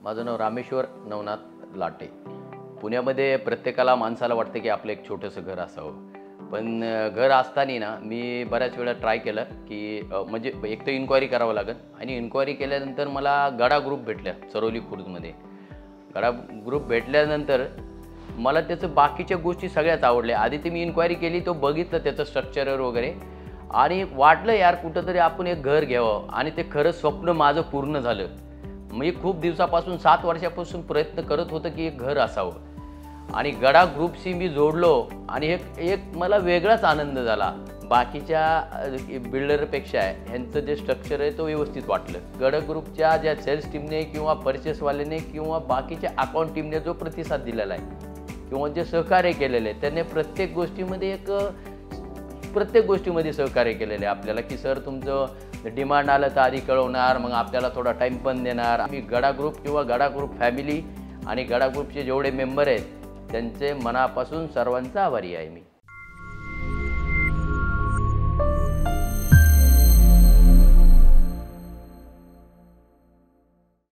माझं नाव रामेश्वर नवनाथ लाटे। पुण्यामध्ये प्रत्येकाला माणसाला वाटतं की आपलं एक छोटंसं घर असावं, पण घर असताना ना मी बऱ्याच वेळा ट्राय केलं की म्हणजे एक तर इन्क्वायरी करावं लागेल आणि इन्क्वायरी केल्यानंतर मला गडा ग्रुप भेटल्या चरोली खुर्दमध्ये। गडा ग्रुप भेटल्यानंतर मला त्याचं बाकीच्या गोष्टी सगळ्याच आवडल्या। आधी ती मी इन्क्वायरी केली, तो बघितलं त्याचं स्ट्रक्चर वगैरे आणि वाटलं यार कुठंतरी आपण एक घर घ्यावं आणि ते खरं स्वप्न माझं पूर्ण झालं। मी खूप दिवसापासून 7 वर्षापासून प्रयत्न करत होतो की एक घर असावं आणि गडा ग्रुपशी मी जोडलो आणि एक मला वेगळाच आनंद झाला। बाकीच्या बिल्डरपेक्षा ह्यांचं जे स्ट्रक्चर आहे तो व्यवस्थित वाटलं। गडा ग्रुपच्या ज्या सेल्स टीमने किंवा परचेसवाल्याने किंवा बाकीच्या अकाउंट टीमने जो प्रतिसाद दिलेला आहे किंवा जे सहकार्य केलेले आहे त्यांनी प्रत्येक गोष्टीमध्ये सहकार्य केलेले आहे आपल्याला की सर तुमचं डिमांड आलं तर आधी कळवणार, मग आपल्याला थोडा टाईम पण देणार। आम्ही गडा ग्रुप किंवा गडा ग्रुप फॅमिली आणि गडा ग्रुपचे जेवढे मेंबर आहेत त्यांचे मनापासून सर्वांचा आभारी आहे मी।